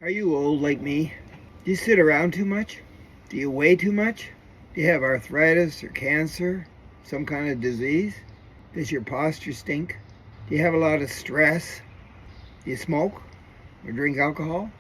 Are you old like me? Do you sit around too much? Do you weigh too much? Do you have arthritis or cancer? Some kind of disease? Does your posture stink? Do you have a lot of stress? Do you smoke or drink alcohol?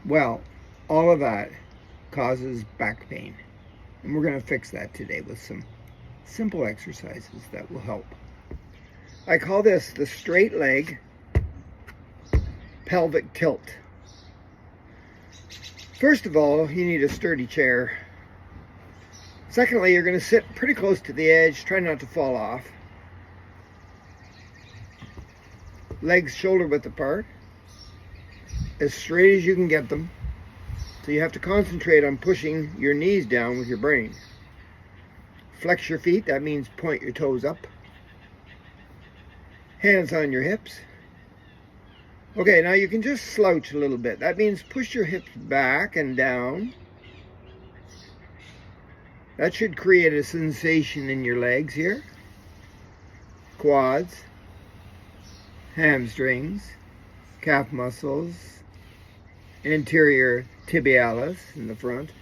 Well, all of that causes back pain. And we're going to fix that today with some simple exercises that will help. I call this the straight leg pelvic tilt. First of all, you need a sturdy chair. Secondly, you're going to sit pretty close to the edge. Try not to fall off. Legs shoulder width apart, as straight as you can get them. So you have to concentrate on pushing your knees down with your brain. Flex your feet, that means point your toes up. Hands on your hips. Okay, now you can just slouch a little bit. That means push your hips back and down. That should create a sensation in your legs here. Quads, hamstrings, calf muscles, anterior tibialis in the front.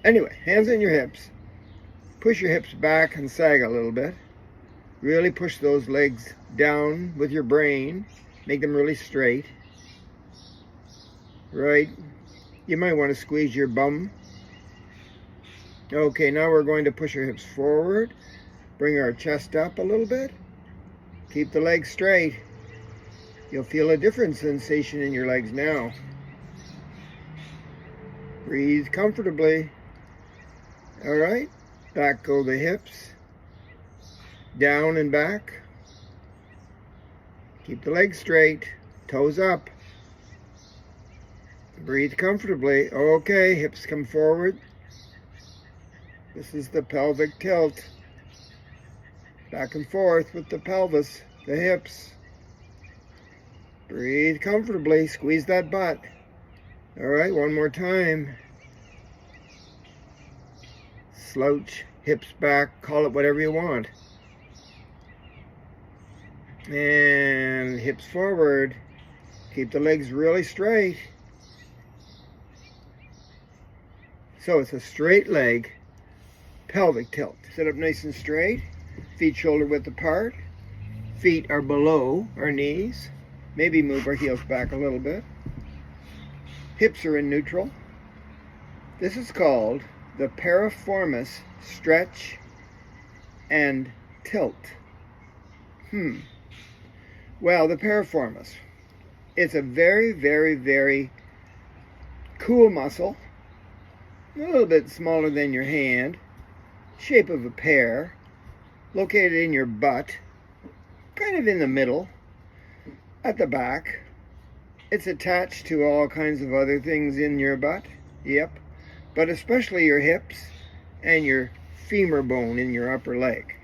Anyway, hands on your hips. Push your hips back and sag a little bit. Really push those legs down with your brain. Make them really straight. Right. You might want to squeeze your bum. Okay, now we're going to push our hips forward. Bring our chest up a little bit. Keep the legs straight. You'll feel a different sensation in your legs now. Breathe comfortably. All right. Back go the hips. Down and back. Keep the legs straight, toes up. Breathe comfortably. Okay, hips come forward. This is the pelvic tilt. Back and forth with the pelvis, the hips. Breathe comfortably, squeeze that butt. All right, one more time. Slouch, hips back, call it whatever you want. And hips forward. Keep the legs really straight. So it's a straight leg pelvic tilt. Sit up nice and straight. Feet shoulder width apart. Feet are below our knees. Maybe move our heels back a little bit. Hips are in neutral. This is called the piriformis stretch and tilt. Well, the piriformis, it's a very, very, very cool muscle, a little bit smaller than your hand, shape of a pear, located in your butt, kind of in the middle, at the back. It's attached to all kinds of other things in your butt, yep, but especially your hips and your femur bone in your upper leg,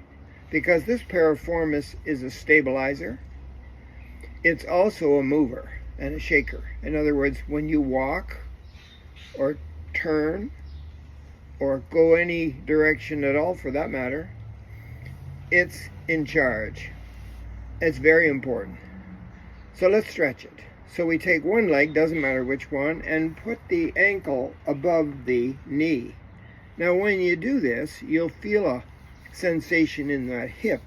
because this piriformis is a stabilizer. It's also a mover and a shaker. In other words, when you walk or turn or go any direction at all for that matter, it's in charge. It's very important. So let's stretch it. So we take one leg, doesn't matter which one, and put the ankle above the knee. Now when you do this, you'll feel a sensation in that hip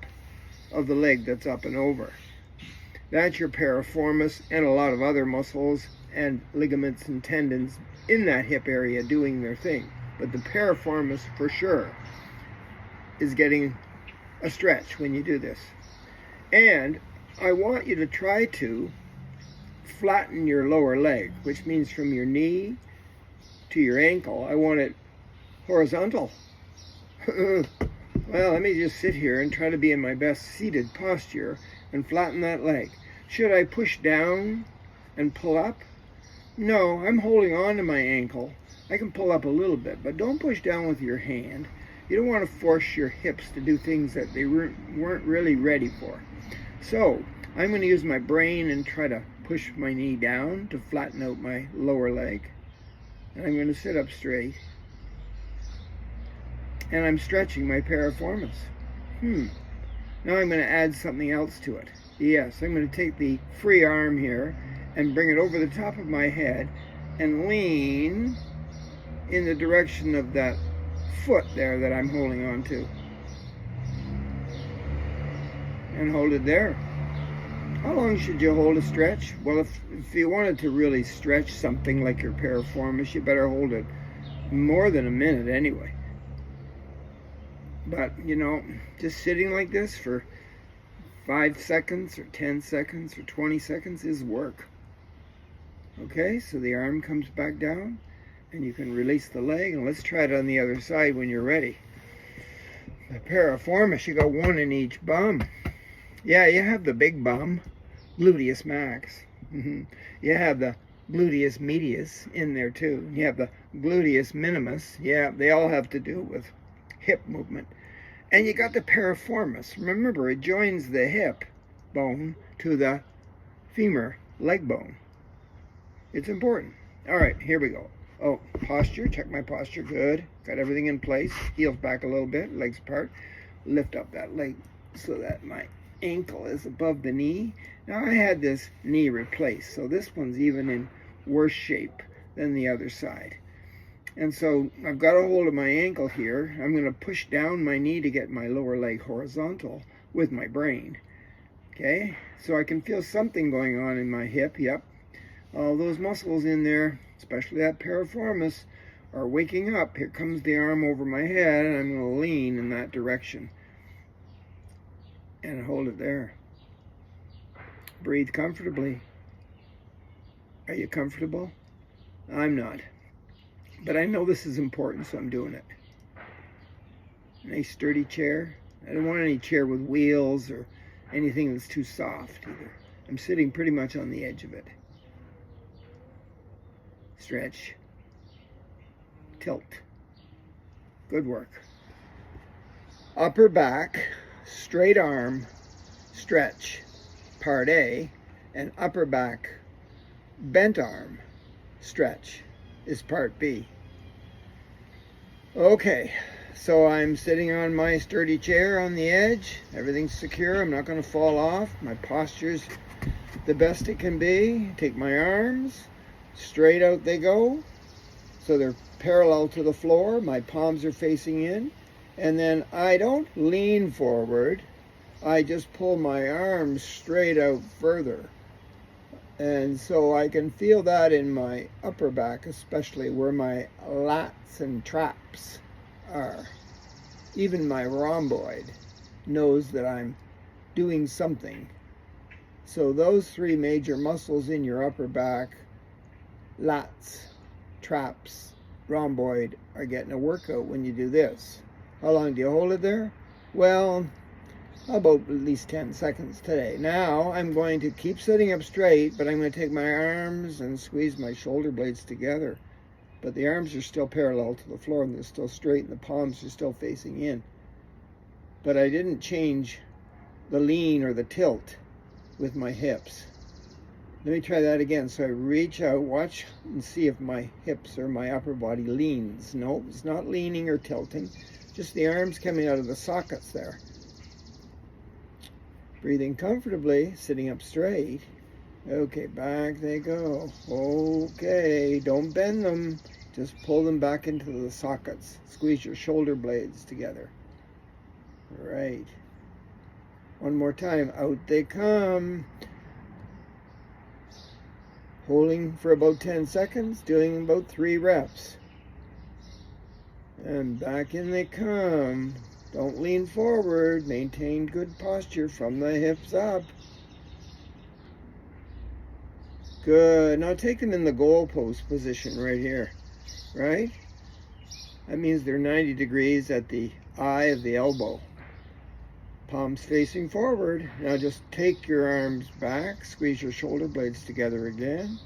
of the leg that's up and over. That's your piriformis and a lot of other muscles and ligaments and tendons in that hip area doing their thing. But the piriformis for sure is getting a stretch when you do this. And I want you to try to flatten your lower leg, which means from your knee to your ankle. I want it horizontal. Well, let me just sit here and try to be in my best seated posture and flatten that leg. Should I push down and pull up? No, I'm holding on to my ankle. I can pull up a little bit, but don't push down with your hand. You don't want to force your hips to do things that they weren't really ready for. So I'm going to use my brain and try to push my knee down to flatten out my lower leg. And I'm going to sit up straight. And I'm stretching my piriformis. Now I'm going to add something else to it. Yes, I'm going to take the free arm here and bring it over the top of my head and lean in the direction of that foot there that I'm holding on to. And hold it there. How long should you hold a stretch? Well, if you wanted to really stretch something like your piriformis, you better hold it more than a minute anyway. But, you know, just sitting like this for 5 seconds or 10 seconds or 20 seconds is work. Okay, so the arm comes back down and you can release the leg, and let's try it on the other side when you're ready. The piriformis, you got one in each bum. Yeah, you have the big bum, gluteus max. You have the gluteus medius in there too. You have the gluteus minimus. Yeah, they all have to do with hip movement. And you got the piriformis. Remember, it joins the hip bone to the femur leg bone. It's important. All right, here we go. Oh, posture. Check my posture. Good. Got everything in place. Heels back a little bit. Legs apart. Lift up that leg so that my ankle is above the knee. Now I had this knee replaced, so this one's even in worse shape than the other side. And so I've got a hold of my ankle here. I'm going to push down my knee to get my lower leg horizontal with my brain. Okay, so I can feel something going on in my hip. Yep, all those muscles in there, especially that piriformis, are waking up. Here comes the arm over my head, and I'm going to lean in that direction and hold it there. Breathe comfortably. Are you comfortable? I'm not. But I know this is important, so I'm doing it. Nice sturdy chair. I don't want any chair with wheels or anything that's too soft either. I'm sitting pretty much on the edge of it. Stretch. Tilt. Good work. Upper back, straight arm, stretch, part A, and upper back, bent arm, stretch is part B. Okay, so I'm sitting on my sturdy chair on the edge. Everything's secure. I'm not going to fall off. My posture's the best it can be. Take my arms, straight out they go. So they're parallel to the floor. My palms are facing in. And then I don't lean forward. I just pull my arms straight out further. And so I can feel that in my upper back, especially where my lats and traps are. Even my rhomboid knows that I'm doing something. So those three major muscles in your upper back, lats, traps, rhomboid, are getting a workout when you do this. How long do you hold it there? Well, about at least 10 seconds today. Now I'm going to keep sitting up straight, but I'm going to take my arms and squeeze my shoulder blades together. But the arms are still parallel to the floor and they're still straight and the palms are still facing in. But I didn't change the lean or the tilt with my hips. Let me try that again. So I reach out, watch and see if my hips or my upper body leans. No, it's not leaning or tilting. Just the arms coming out of the sockets there. Breathing comfortably, sitting up straight. Okay, back they go. Okay, don't bend them. Just pull them back into the sockets. Squeeze your shoulder blades together. Right. One more time. Out they come. Holding for about 10 seconds, doing about 3 reps. And back in they come. Don't lean forward. Maintain good posture from the hips up. Good. Now take them in the goalpost position right here. Right? That means they're 90 degrees at the eye of the elbow. Palms facing forward. Now just take your arms back. Squeeze your shoulder blades together again.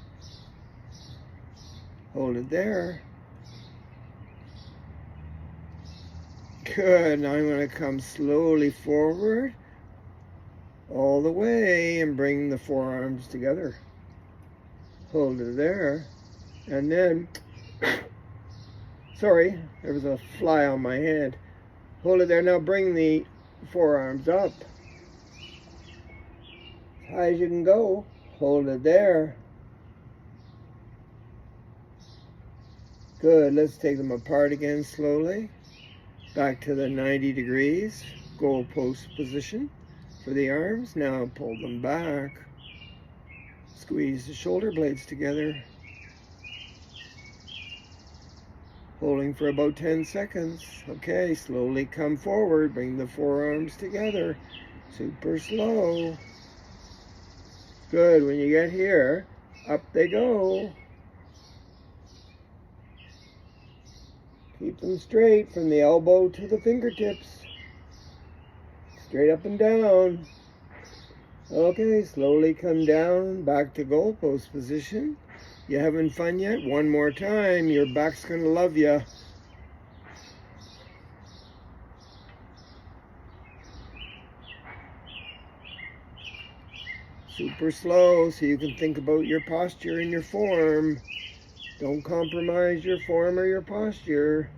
Hold it there. Good. Now I'm going to come slowly forward all the way and bring the forearms together. Hold it there. And then, sorry, there was a fly on my hand. Hold it there. Now bring the forearms up. As high as you can go. Hold it there. Good. Let's take them apart again slowly. Back to the 90 degrees goal post position for the arms. Now pull them back. Squeeze the shoulder blades together. Holding for about 10 seconds. Okay, slowly come forward. Bring the forearms together. Super slow. Good. When you get here, up they go. Keep them straight from the elbow to the fingertips. Straight up and down. Okay, slowly come down, back to goalpost position. You having fun yet? One more time. Your back's going to love you. Super slow so you can think about your posture and your form. Don't compromise your form or your posture.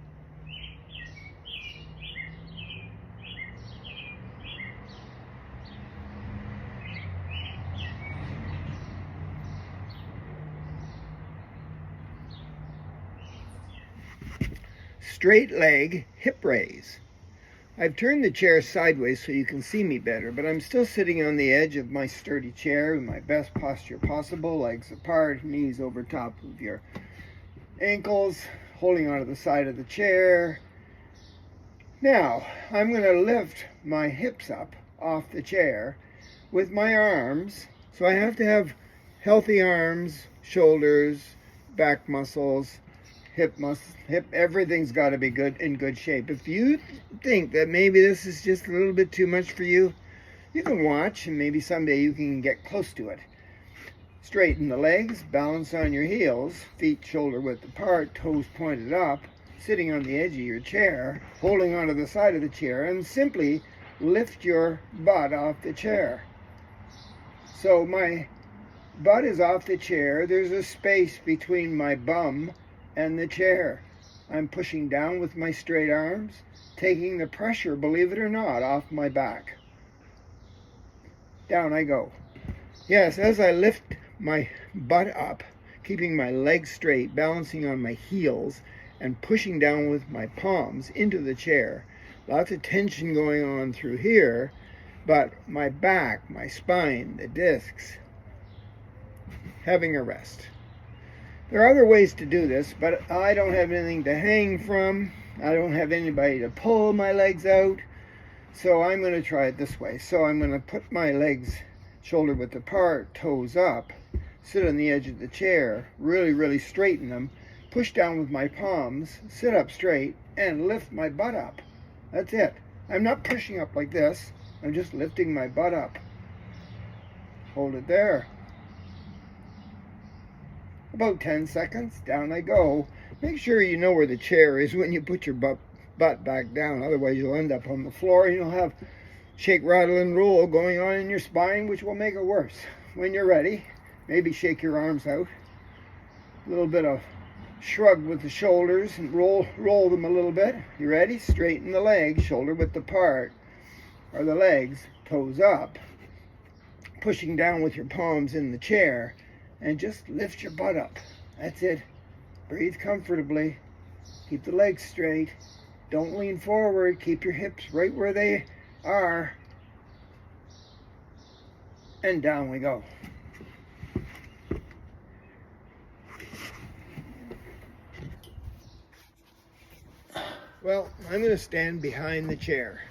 Straight leg hip raise. I've turned the chair sideways so you can see me better, but I'm still sitting on the edge of my sturdy chair in my best posture possible, legs apart, knees over top of your ankles, holding onto the side of the chair. Now, I'm going to lift my hips up off the chair with my arms. So I have to have healthy arms, shoulders, back muscles, hip, everything's got to be in good shape. If you think that maybe this is just a little bit too much for you, you can watch and maybe someday you can get close to it. Straighten the legs, balance on your heels, feet shoulder width apart, toes pointed up, sitting on the edge of your chair, holding onto the side of the chair, and simply lift your butt off the chair. So my butt is off the chair. There's a space between my bum and the chair. I'm pushing down with my straight arms, taking the pressure, believe it or not, off my back. Down I go. Yes, as I lift my butt up, keeping my legs straight, balancing on my heels, and pushing down with my palms into the chair. Lots of tension going on through here, but my back, my spine, the discs, having a rest. There are other ways to do this, but I don't have anything to hang from. I don't have anybody to pull my legs out, so I'm going to try it this way. So I'm going to put my legs shoulder width apart, toes up, sit on the edge of the chair, really straighten them, push down with my palms, sit up straight, and lift my butt up. That's it. I'm not pushing up like this. I'm just lifting my butt up. Hold it there. About 10 seconds, down I go. Make sure you know where the chair is when you put your butt back down. Otherwise, you'll end up on the floor and you'll have shake, rattle, and roll going on in your spine, which will make it worse. When you're ready, maybe shake your arms out. A little bit of shrug with the shoulders and roll them a little bit. You ready? Straighten the legs, shoulder width apart, or the legs, toes up. Pushing down with your palms in the chair, and just lift your butt up. That's it. Breathe comfortably. Keep the legs straight. Don't lean forward. Keep your hips right where they are. And down we go. Well, I'm going to stand behind the chair.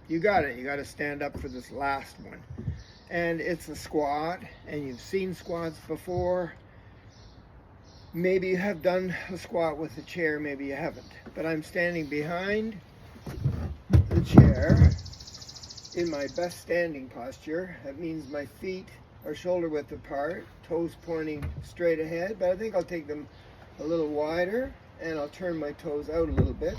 You got it. You got to stand up for this last one. And it's a squat, and you've seen squats before. Maybe you have done a squat with a chair, maybe you haven't. But I'm standing behind the chair in my best standing posture. That means my feet are shoulder width apart, toes pointing straight ahead, but I think I'll take them a little wider, and I'll turn my toes out a little bit.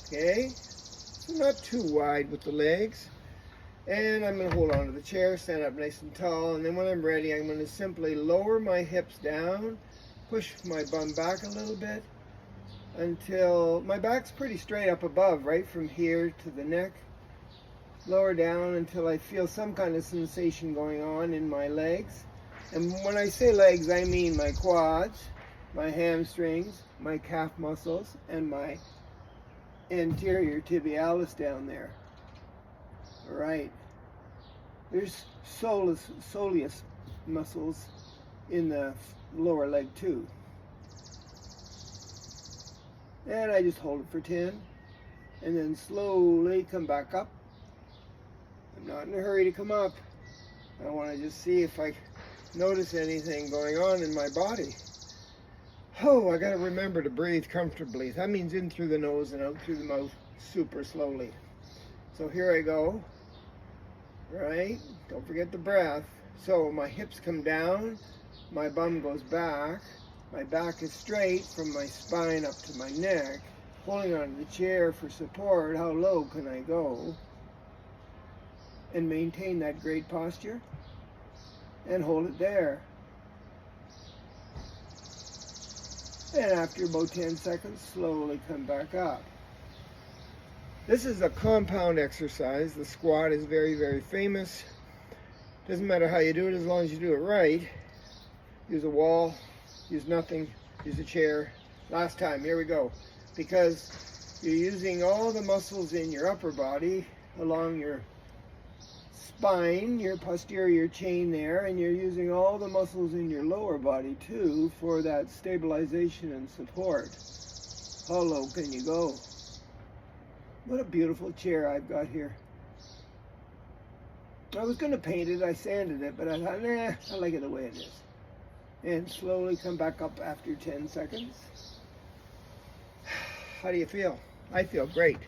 Okay, so not too wide with the legs. And I'm going to hold on to the chair, stand up nice and tall, and then when I'm ready, I'm going to simply lower my hips down, push my bum back a little bit until my back's pretty straight up above, right from here to the neck. Lower down until I feel some kind of sensation going on in my legs. And when I say legs, I mean my quads, my hamstrings, my calf muscles, and my anterior tibialis down there. All right. There's soleus muscles in the lower leg too. And I just hold it for 10 and then slowly come back up. I'm not in a hurry to come up. I want to just see if I notice anything going on in my body. Oh, I got to remember to breathe comfortably. That means in through the nose and out through the mouth super slowly. So here I go. Right? Don't forget the breath. So my hips come down, my bum goes back, my back is straight from my spine up to my neck, holding onto the chair for support. How low can I go? And maintain that great posture and hold it there. And after about 10 seconds, slowly come back up. This is a compound exercise. The squat is very, very famous. Doesn't matter how you do it as long as you do it right. Use a wall, use nothing, use a chair. Last time, here we go. Because you're using all the muscles in your upper body along your spine, your posterior chain there, and you're using all the muscles in your lower body too for that stabilization and support. How low can you go? What a beautiful chair I've got here. I was going to paint it, I sanded it, but I thought, nah, I like it the way it is. And slowly come back up after 10 seconds. How do you feel? I feel great.